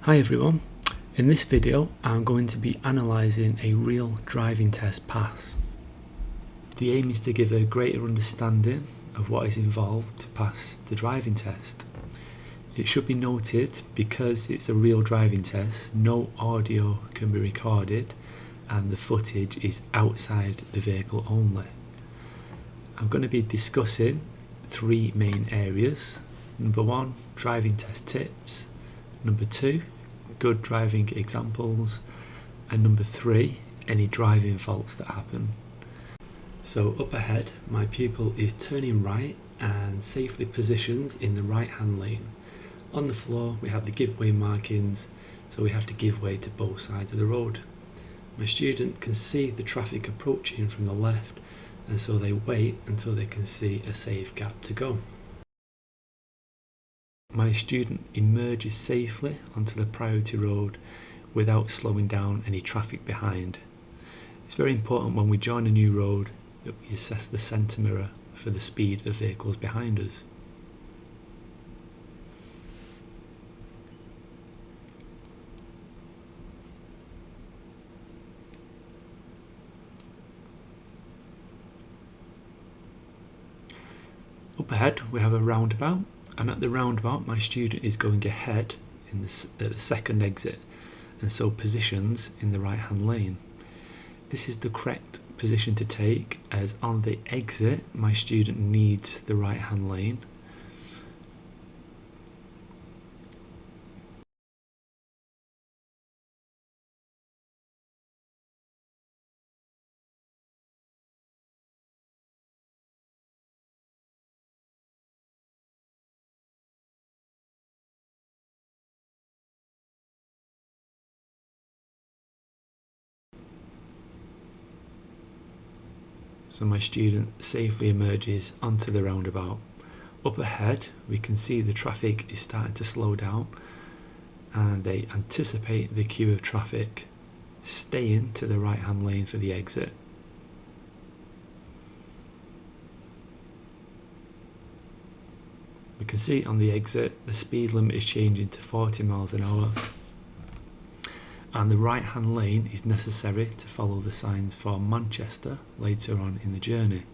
Hi everyone, in this video I'm going to be analysing a real driving test pass. The aim is to give a greater understanding of what is involved to pass the driving test. It should be noted, because it's a real driving test, no audio can be recorded and the footage is outside the vehicle only. I'm going to be discussing three main areas. Number one, driving test tips. Number two, good driving examples. And number three, any driving faults that happen. So up ahead, my pupil is turning right and safely positions in the right hand lane. On the floor we have the give way markings, so we have to give way to both sides of the road. My student can see the traffic approaching from the left, and so they wait until they can see a safe gap to go. My student emerges safely onto the priority road without slowing down any traffic behind. It's very important when we join a new road that we assess the centre mirror for the speed of vehicles behind us. Up ahead we have a roundabout, and at the roundabout my student is going ahead at the second exit, and so positions in the right hand lane. This is the correct position to take, as on the exit my student needs the right hand lane. So my student safely emerges onto the roundabout. Up ahead we can see the traffic is starting to slow down, and they anticipate the queue of traffic, staying to the right hand lane for the exit. We can see on the exit the speed limit is changing to 40 miles an hour, and the right hand lane is necessary to follow the signs for Manchester later on in the journey.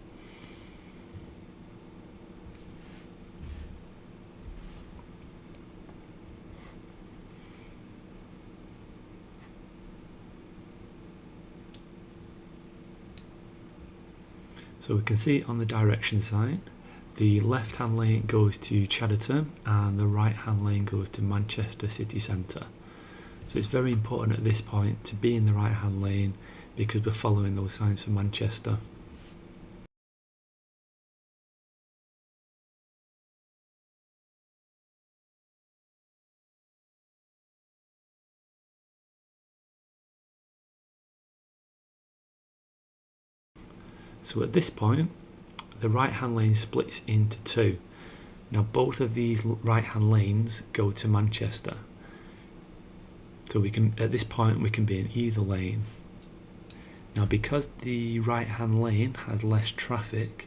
So we can see on the direction sign the left hand lane goes to Chadderton and the right hand lane goes to Manchester city centre. So it's very important at this point to be in the right hand lane, because we're following those signs for Manchester. So at this point the right hand lane splits into two. Now both of these right hand lanes go to Manchester. So we can, at this point, we can be in either lane. Now because the right hand lane has less traffic,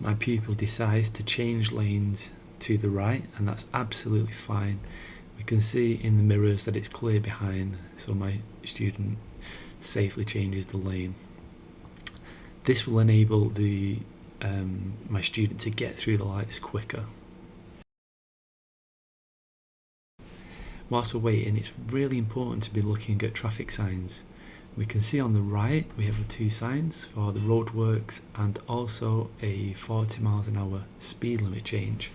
my pupil decides to change lanes to the right, and that's absolutely fine. We can see in the mirrors that it's clear behind, so my student safely changes the lane. This will enable my student to get through the lights quicker. Whilst we're waiting, it's really important to be looking at traffic signs. We can see on the right we have two signs for the roadworks and also a 40 miles an hour speed limit change.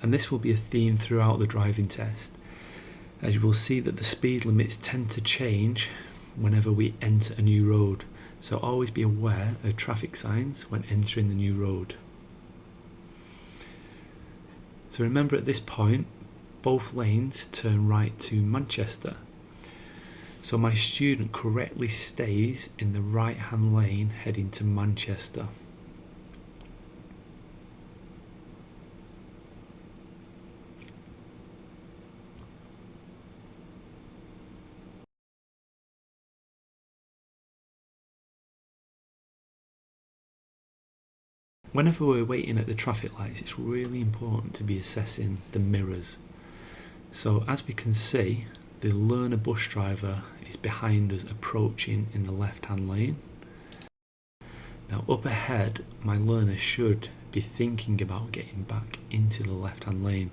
And this will be a theme throughout the driving test, as you will see that the speed limits tend to change whenever we enter a new road. So always be aware of traffic signs when entering the new road. So remember, at this point both lanes turn right to Manchester. So my student correctly stays in the right hand lane heading to Manchester. Whenever we're waiting at the traffic lights, it's really important to be assessing the mirrors. So as we can see, the learner bus driver is behind us approaching in the left-hand lane. Now up ahead, my learner should be thinking about getting back into the left-hand lane.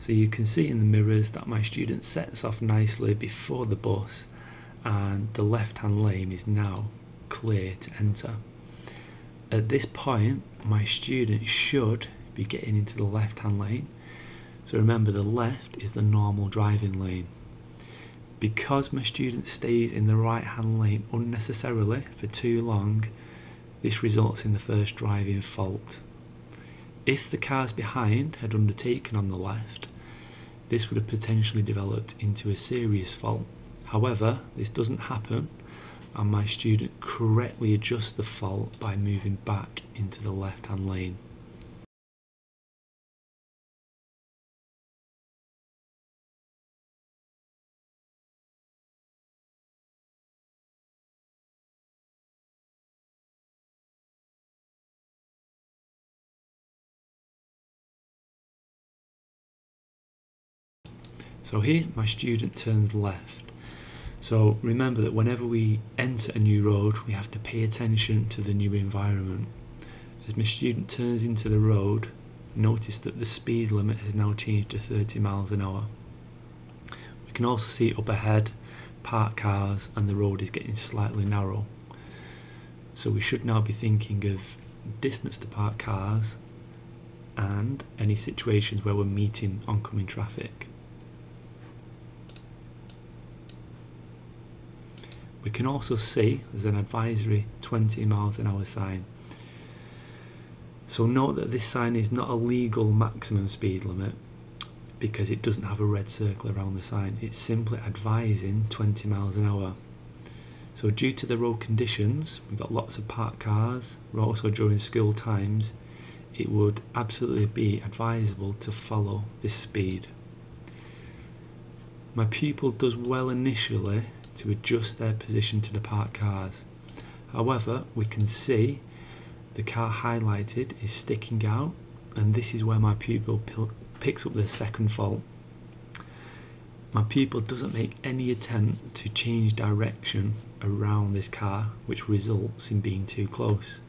So you can see in the mirrors that my student sets off nicely before the bus, and the left-hand lane is now clear to enter. At this point, my student should be getting into the left-hand lane. So remember, the left is the normal driving lane. Because my student stays in the right-hand lane unnecessarily for too long, this results in the first driving fault. If the cars behind had undertaken on the left, this would have potentially developed into a serious fault. However, this doesn't happen, and my student correctly adjusts the fault by moving back into the left-hand lane. So here my student turns left. So remember that whenever we enter a new road, we have to pay attention to the new environment. As my student turns into the road, notice that the speed limit has now changed to 30 miles an hour. We can also see up ahead parked cars and the road is getting slightly narrow. So we should now be thinking of distance to parked cars and any situations where we're meeting oncoming traffic. We can also see there's an advisory 20 miles an hour sign. So note that this sign is not a legal maximum speed limit because it doesn't have a red circle around the sign. It's simply advising 20 miles an hour. So due to the road conditions, we've got lots of parked cars, we're also during school times, it would absolutely be advisable to follow this speed. My pupil does well initially to adjust their position to the parked cars. However, we can see the car highlighted is sticking out, and this is where my pupil picks up the second fault. My pupil doesn't make any attempt to change direction around this car, which results in being too close.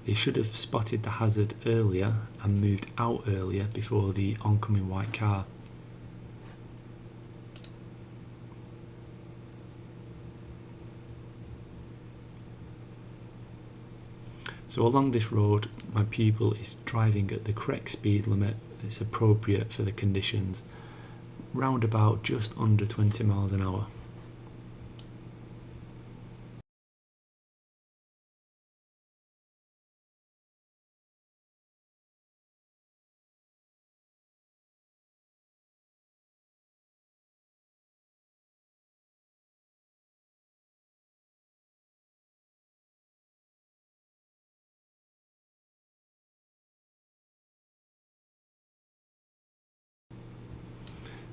They should have spotted the hazard earlier and moved out earlier before the oncoming white car. So along this road, my pupil is driving at the correct speed limit that's appropriate for the conditions, round about just under 20 miles an hour.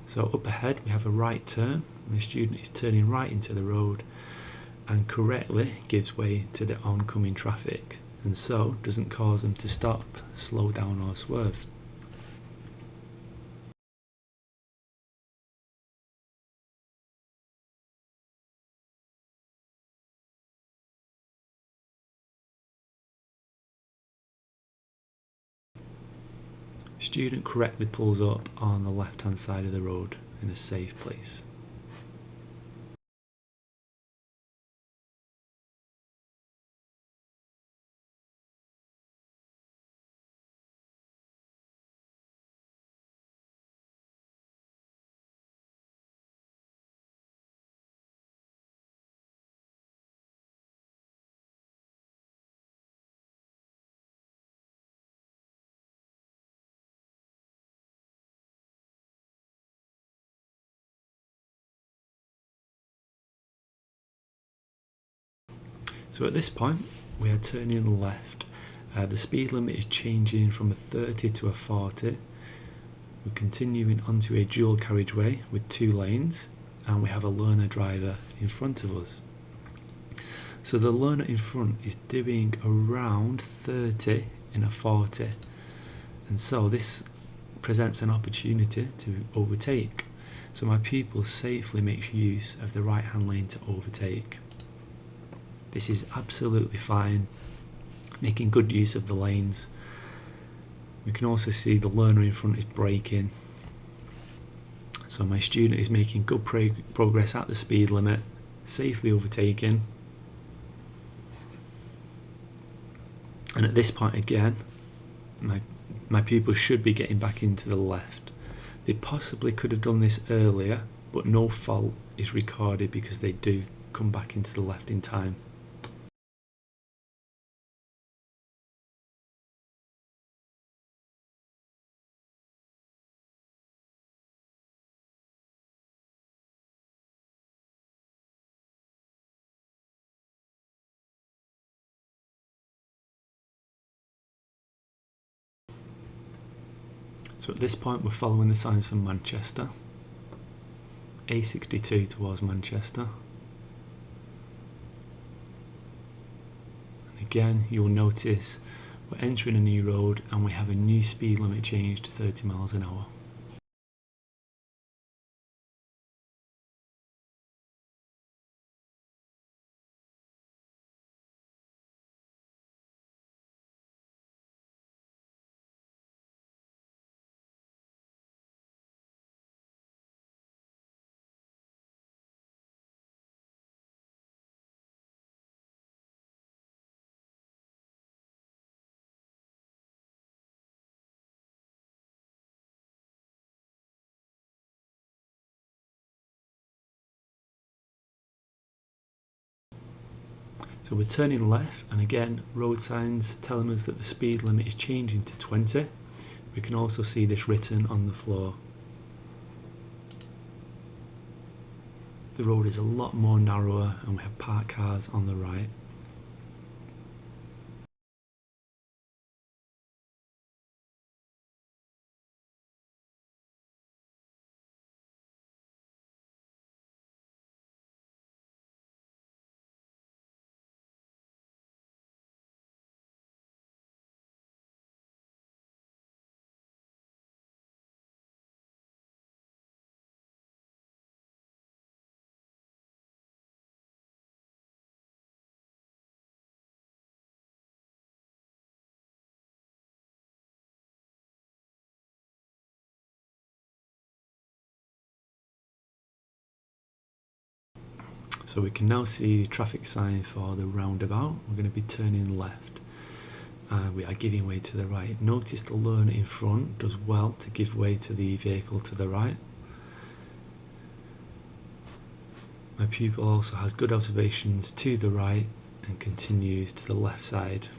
So up ahead we have a right turn, and the student is turning right into the road and correctly gives way to the oncoming traffic, and so doesn't cause them to stop, slow down or swerve. Student correctly pulls up on the left hand side of the road in a safe place. So at this point we are turning left. The speed limit is changing from a 30 to a 40. We're continuing onto a dual carriageway with 2 lanes. and we have a learner driver in front of us. So the learner in front is doing around 30 in a 40, and so this presents an opportunity to overtake. So my pupil safely makes use of the right hand lane to overtake. This is absolutely fine, making good use of the lanes. We can also see the learner in front is braking. So my student is making good progress at the speed limit, safely overtaking. And at this point again, my pupil should be getting back into the left. They possibly could have done this earlier, but no fault is recorded because they do come back into the left in time. So at this point we're following the signs from Manchester, A62 towards Manchester. And again you'll notice we're entering a new road and we have a new speed limit change to 30 miles an hour. So we're turning left, and again road signs telling us that the speed limit is changing to 20. We can also see this written on the floor. The road is a lot more narrower and we have parked cars on the right. So we can now see the traffic sign for the roundabout. We're going to be turning left. We are giving way to the right. Notice the learner in front does well to give way to the vehicle to the right. My pupil also has good observations to the right and continues to the left side.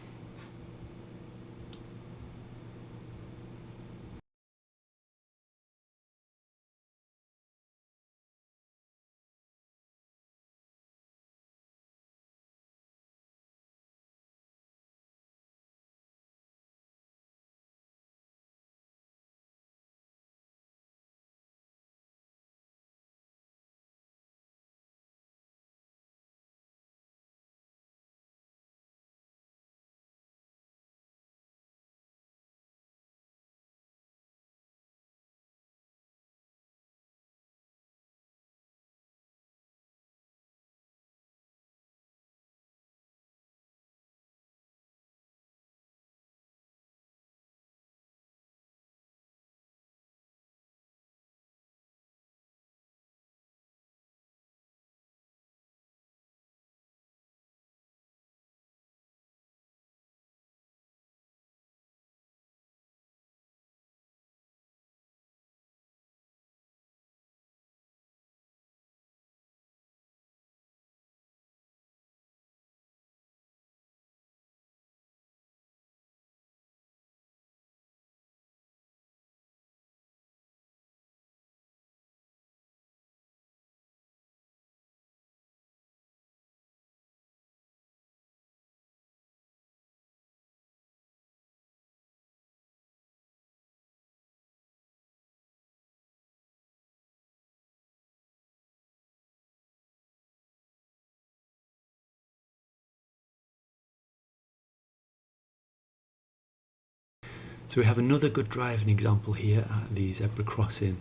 So we have another good driving example here at the zebra crossing.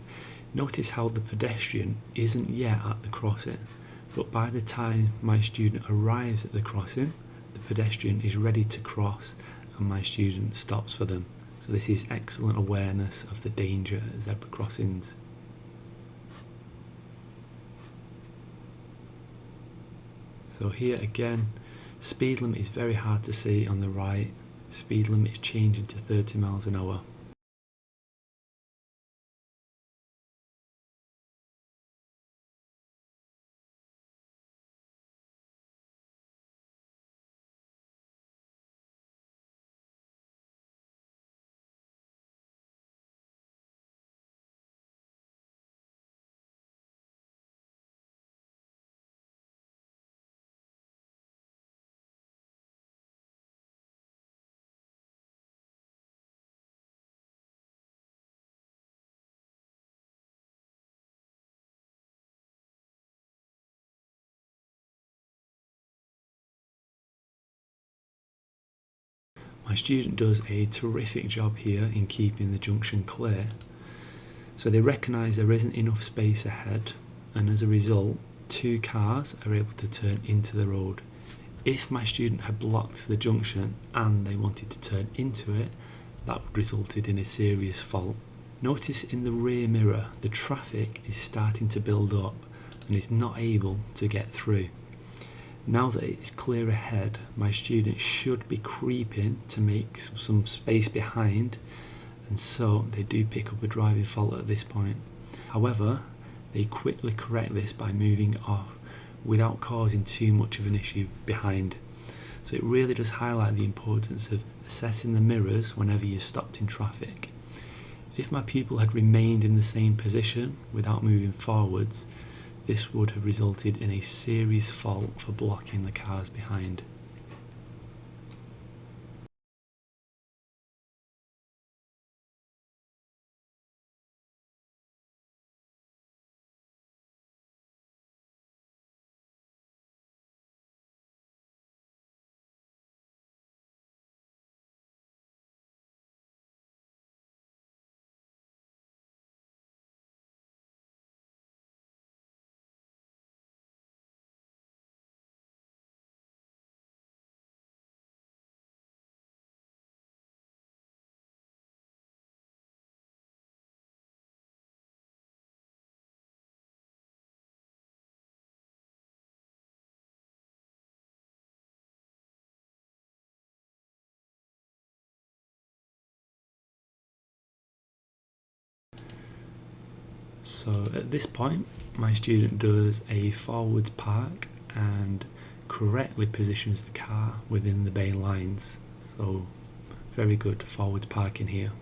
Notice how the pedestrian isn't yet at the crossing, but by the time my student arrives at the crossing, the pedestrian is ready to cross and my student stops for them. So this is excellent awareness of the danger at zebra crossings. So here again, speed limit is very hard to see on the right. Speed limit is changing to 30 miles an hour. My student does a terrific job here in keeping the junction clear. So they recognise there isn't enough space ahead, and as a result, two cars are able to turn into the road. If my student had blocked the junction and they wanted to turn into it, that would result in a serious fault. Notice in the rear mirror, the traffic is starting to build up and is not able to get through. Now that it's clear ahead, my student should be creeping to make some space behind, and so they do pick up a driving fault at this point. However, they quickly correct this by moving off without causing too much of an issue behind. So it really does highlight the importance of assessing the mirrors whenever you're stopped in traffic. If my pupil had remained in the same position without moving forwards, this would have resulted in a serious fault for blocking the cars behind. So at this point, my student does a forwards park and correctly positions the car within the bay lines. So very good forwards parking here.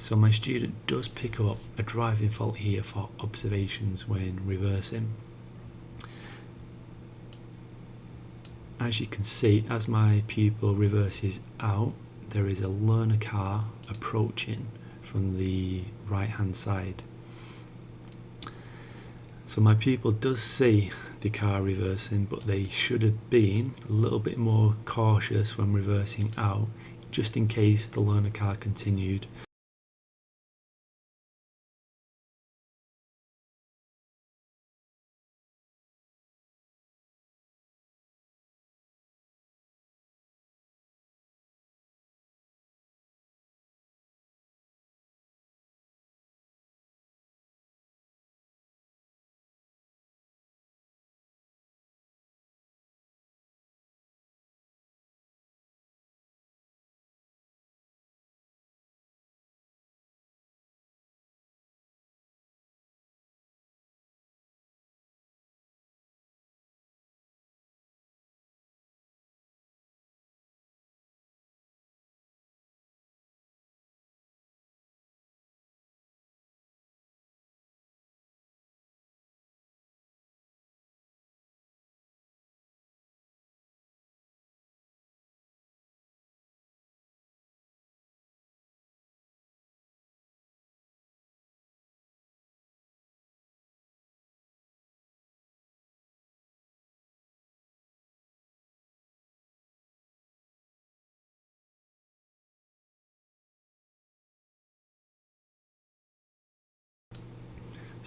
So my student does pick up a driving fault here for observations when reversing. As you can see, as my pupil reverses out, there is a learner car approaching from the right hand side. So my pupil does see the car reversing, but they should have been a little bit more cautious when reversing out, just in case the learner car continued.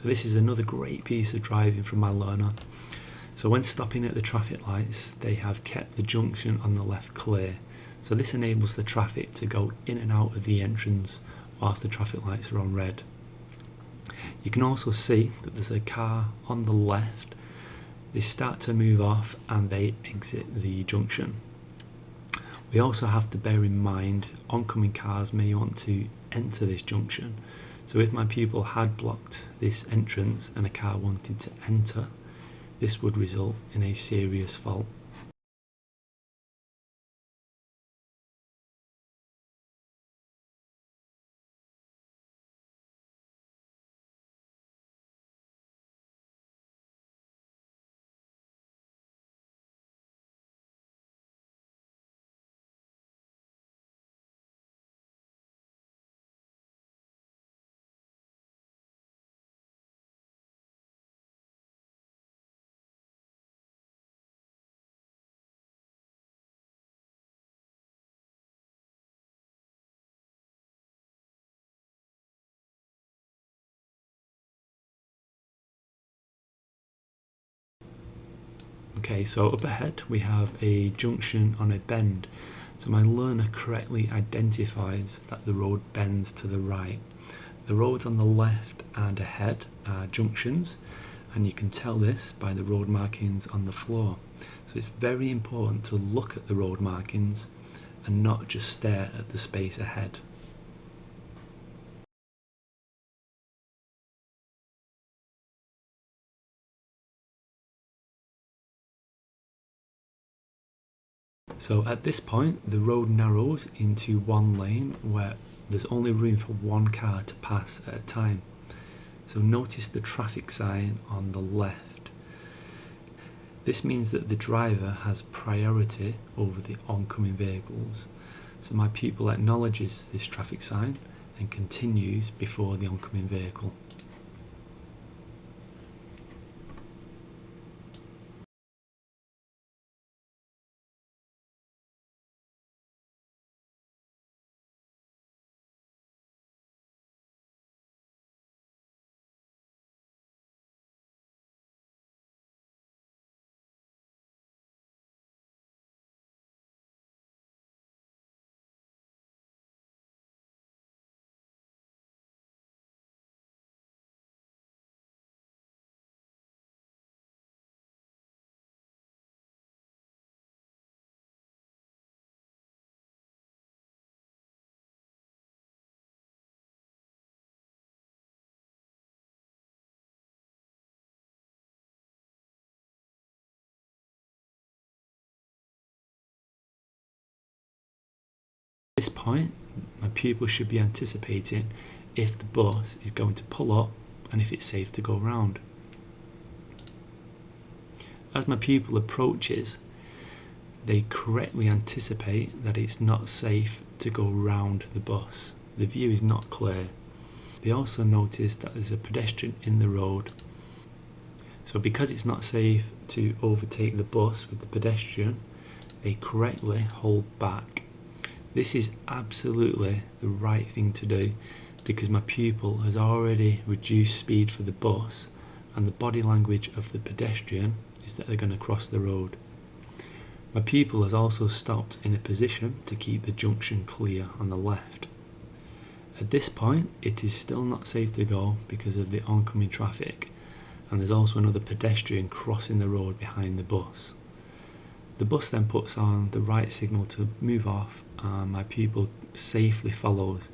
So this is another great piece of driving from my learner. So when stopping at the traffic lights, they have kept the junction on the left clear. So this enables the traffic to go in and out of the entrance whilst the traffic lights are on red. You can also see that there's a car on the left. They start to move off and they exit the junction. We also have to bear in mind oncoming cars may want to enter this junction. So if my pupil had blocked this entrance and a car wanted to enter, this would result in a serious fault. Okay, so up ahead we have a junction on a bend. So my learner correctly identifies that the road bends to the right. The roads on the left and ahead are junctions, and you can tell this by the road markings on the floor. So it's very important to look at the road markings and not just stare at the space ahead. So at this point the road narrows into one lane where there's only room for one car to pass at a time. So notice the traffic sign on the left. This means that the driver has priority over the oncoming vehicles. So my pupil acknowledges this traffic sign and continues before the oncoming vehicle. At this point, my pupil should be anticipating if the bus is going to pull up and if it's safe to go round. As my pupil approaches, they correctly anticipate that it's not safe to go round the bus. The view is not clear. They also notice that there's a pedestrian in the road. So because it's not safe to overtake the bus with the pedestrian, they correctly hold back. This is absolutely the right thing to do because my pupil has already reduced speed for the bus, and the body language of the pedestrian is that they're going to cross the road. My pupil has also stopped in a position to keep the junction clear on the left. At this point, it is still not safe to go because of the oncoming traffic, and there's also another pedestrian crossing the road behind the bus. The bus then puts on the right signal to move off, and my pupil safely follows.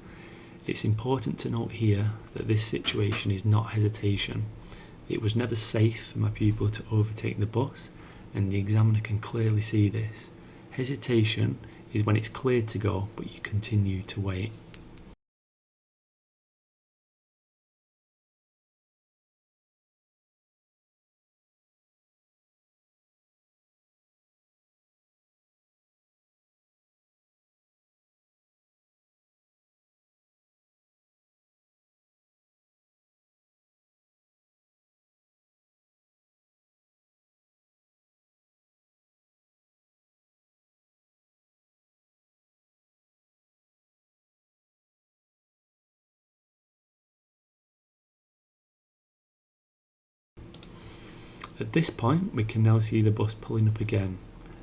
It's important to note here that this situation is not hesitation. It was never safe for my pupil to overtake the bus, and the examiner can clearly see this. Hesitation is when it's cleared to go but you continue to wait. At this point, we can now see the bus pulling up again.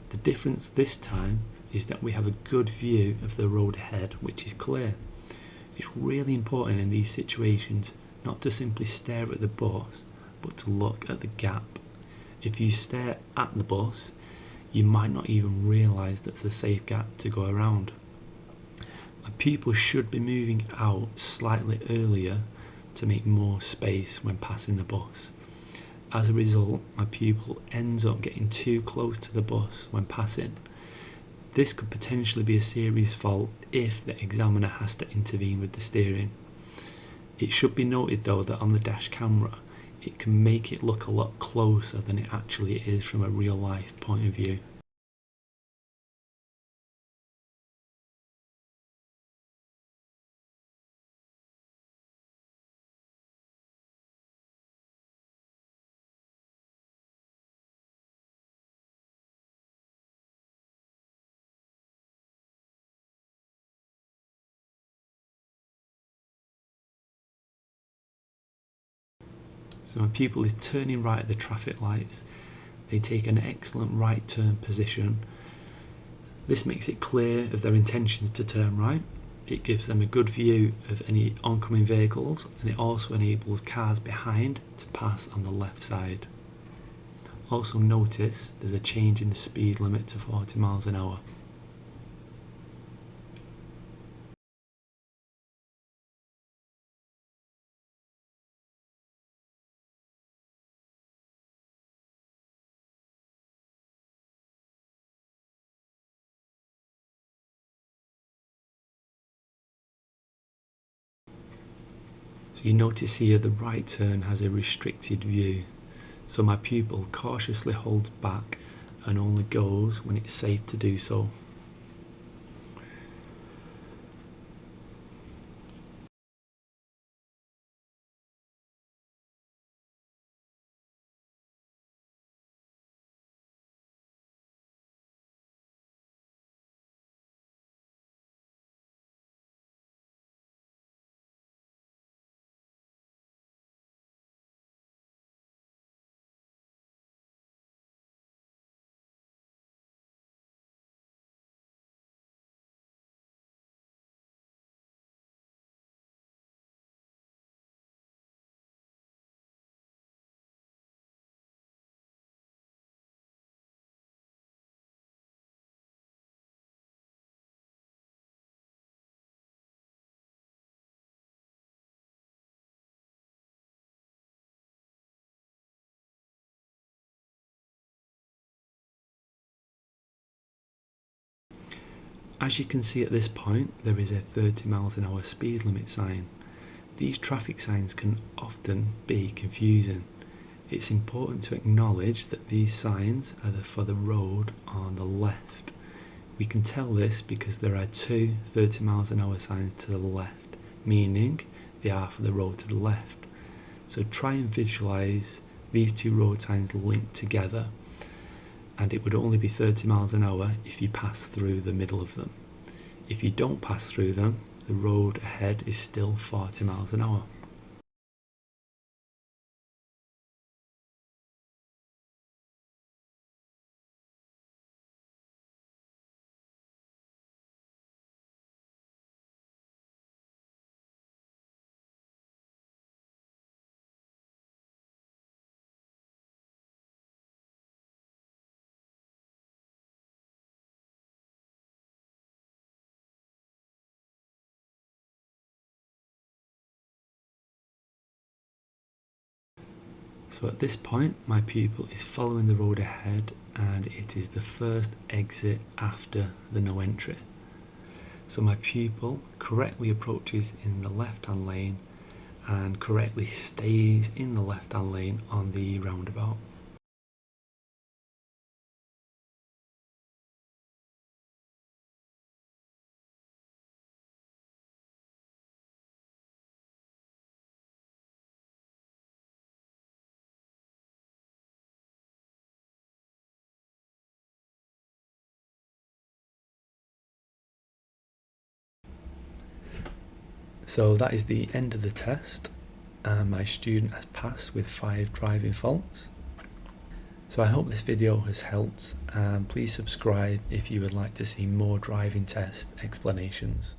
The difference this time is that we have a good view of the road ahead, which is clear. It's really important in these situations not to simply stare at the bus, but to look at the gap. If you stare at the bus, you might not even realise there's a safe gap to go around. My pupil should be moving out slightly earlier to make more space when passing the bus. As a result, my pupil ends up getting too close to the bus when passing. This could potentially be a serious fault if the examiner has to intervene with the steering. It should be noted though that on the dash camera, it can make it look a lot closer than it actually is from a real life point of view. So my pupil is turning right at the traffic lights. They take an excellent right turn position. This makes it clear of their intentions to turn right. It gives them a good view of any oncoming vehicles, and it also enables cars behind to pass on the left side. Also notice there's a change in the speed limit to 40 miles an hour. So you notice here the right turn has a restricted view. So my pupil cautiously holds back and only goes when it's safe to do so. As you can see at this point, there is a 30 miles an hour speed limit sign. These traffic signs can often be confusing. It's important to acknowledge that these signs are for the road on the left. We can tell this because there are two 30 miles an hour signs to the left, meaning they are for the road to the left. So try and visualise these two road signs linked together, and it would only be 30 miles an hour if you pass through the middle of them. If you don't pass through them, the road ahead is still 40 miles an hour. So at this point, my pupil is following the road ahead, and it is the first exit after the no entry. So my pupil correctly approaches in the left-hand lane and correctly stays in the left-hand lane on the roundabout. So that is the end of the test, and my student has passed with 5 driving faults. So I hope this video has helped, and please subscribe if you would like to see more driving test explanations.